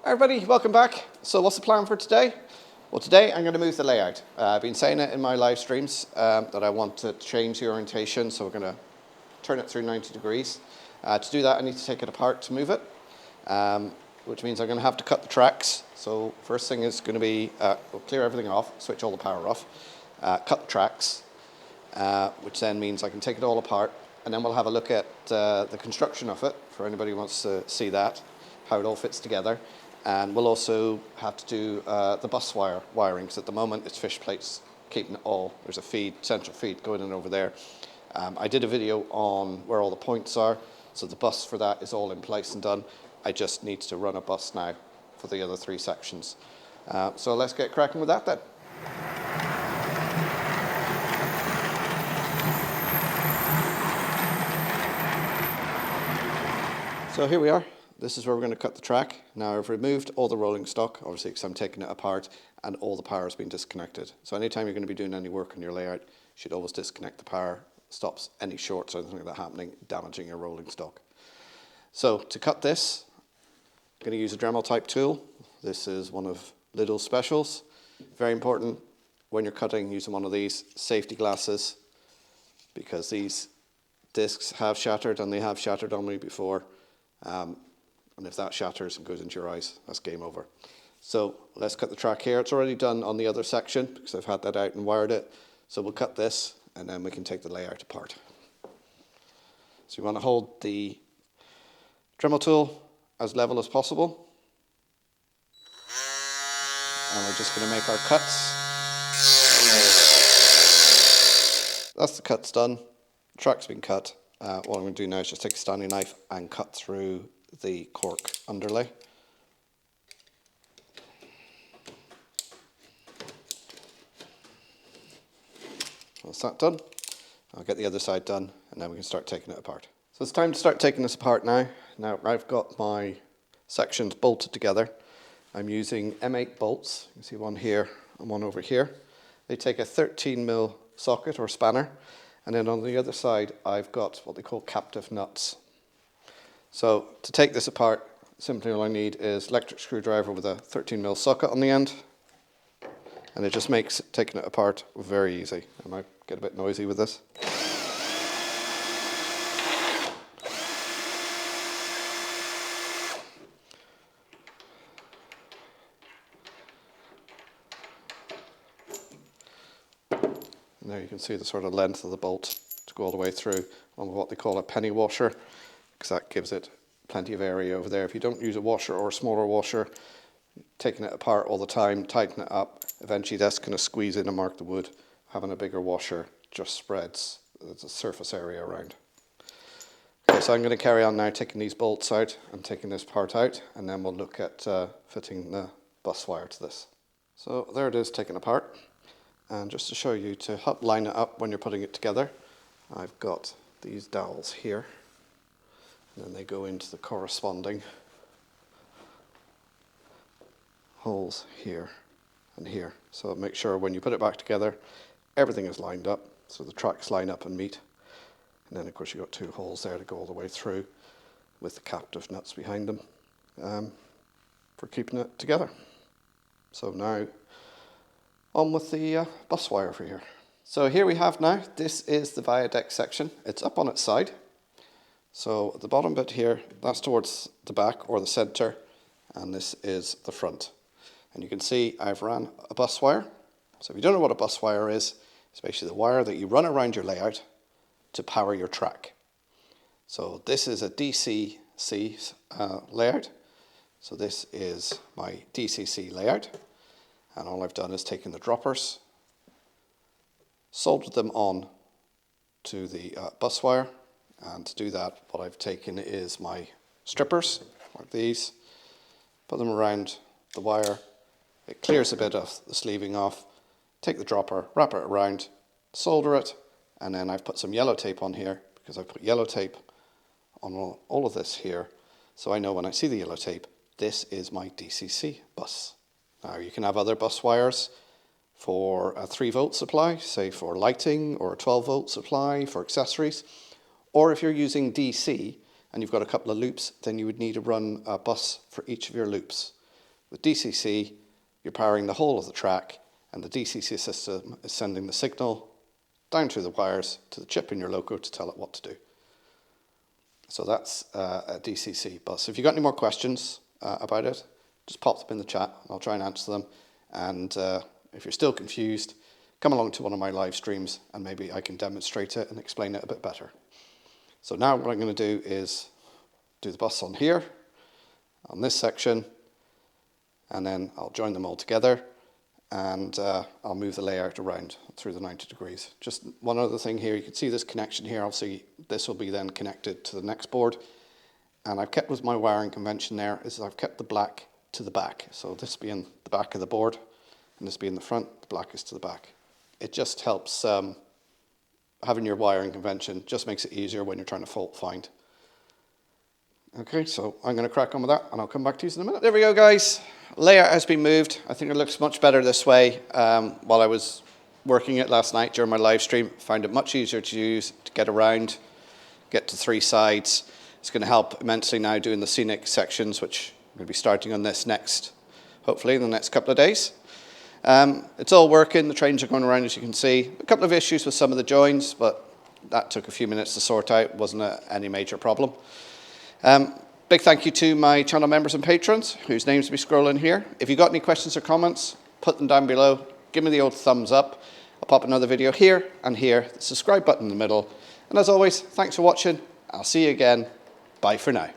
Hi everybody, welcome back. So what's the plan for today? Well, today I'm going to move the layout. I've been saying it in my live streams that I want to change the orientation, so we're going to turn it through 90 degrees. To do that I need to take it apart to move it, which means I'm going to have to cut the tracks. So first thing is going to be, we'll clear everything off, switch all the power off, cut the tracks, which then means I can take it all apart, and then we'll have a look at the construction of it for anybody who wants to see that, how it all fits together. And we'll also have to do the bus wire wiring, because at the moment it's fish plates keeping it all. There's a feed, central feed going in over there. I did a video on where all the points are, so the bus for that is all in place and done. I just need to run a bus now for the other three sections. So let's get cracking with that then. So here we are. This is where we're going to cut the track. Now I've removed all the rolling stock, obviously because I'm taking it apart, and all the power has been disconnected. So anytime you're going to be doing any work on your layout, you should always disconnect the power, stops any shorts or anything like that happening, damaging your rolling stock. So to cut this, I'm going to use a Dremel type tool. This is one of Lidl's specials. Very important when you're cutting, using one of these safety glasses, because these discs have shattered, and they have shattered on me before. And if that shatters and goes into your eyes, that's game over. So let's cut the track here. It's already done on the other section because I've had that out and wired it. So we'll cut this and then we can take the layout apart. So you want to hold the Dremel tool as level as possible. And we're just going to make our cuts. That's the cuts done. The track's been cut. What I'm going to do now is just take a Stanley knife and cut through the cork underlay. Once that's done, I'll get the other side done and then we can start taking it apart. So it's time to start taking this apart now. Now I've got my sections bolted together. I'm using M8 bolts. You can see one here and one over here. They take a 13mm socket or spanner, and then on the other side I've got what they call captive nuts. So to take this apart, simply all I need is electric screwdriver with a 13mm socket on the end, and it just makes taking it apart very easy. I might get a bit noisy with this. And there you can see the sort of length of the bolt to go all the way through on what they call a penny washer, because that gives it plenty of area over there. If you don't use a washer or a smaller washer, taking it apart all the time, tighten it up, eventually that's going to squeeze in and mark the wood. Having a bigger washer just spreads the surface area around. Okay, so I'm going to carry on now taking these bolts out and taking this part out, and then we'll look at fitting the bus wire to this. So there it is taken apart, and just to show you to help line it up when you're putting it together, I've got these dowels here. And then they go into the corresponding holes here and here. So make sure when you put it back together, everything is lined up, so the tracks line up and meet. And then of course you've got two holes there to go all the way through with the captive nuts behind them for keeping it together. So now on with the bus wire for here. So here we have now, this is the viaduct section. It's up on its side. So the bottom bit here, that's towards the back or the centre, and this is the front. And you can see I've ran a bus wire. So if you don't know what a bus wire is, it's basically the wire that you run around your layout to power your track. So this is a DCC layout. So this is my DCC layout. And all I've done is taken the droppers, soldered them on to the bus wire. And to do that, what I've taken is my strippers, like these, put them around the wire. It clears a bit of the sleeving off. Take the dropper, wrap it around, solder it, and then I've put some yellow tape on here, because I've put yellow tape on all of this here, so I know when I see the yellow tape, this is my DCC bus. Now you can have other bus wires for a 3-volt supply, say for lighting, or a 12-volt supply for accessories. Or if you're using DC and you've got a couple of loops, then you would need to run a bus for each of your loops. With DCC, you're powering the whole of the track, and the DCC system is sending the signal down through the wires to the chip in your loco to tell it what to do. So that's a DCC bus. If you've got any more questions about it, just pop them in the chat. I'll try and answer them. And if you're still confused, come along to one of my live streams and maybe I can demonstrate it and explain it a bit better. So now what I'm going to do is do the bus on here, on this section, and then I'll join them all together, and I'll move the layout around through the 90 degrees. Just one other thing here, you can see this connection here. Obviously this will be then connected to the next board, and I've kept with my wiring convention there is I've kept the black to the back. So this being the back of the board and this being the front, the black is to the back. It just helps, having your wiring convention just makes it easier when you're trying to fault find. Okay, so I'm going to crack on with that and I'll come back to you in a minute. There we go, guys. Layout has been moved. I think it looks much better this way. While I was working it last night during my live stream, found it much easier to use, to get around, get to 3 sides. It's going to help immensely now doing the scenic sections, which I'm going to be starting on this next, hopefully in the next couple of days. It's all working. The trains are going around, as you can see. A couple of issues with some of the joins, but that took a few minutes to sort out. Wasn't any major problem. Big thank you to my channel members and patrons, whose names will be scrolling here. If you've got any questions or comments, put them down below. Give me the old thumbs up. I'll pop another video here and here. The subscribe button in the middle. And as always, thanks for watching. I'll see you again. Bye for now.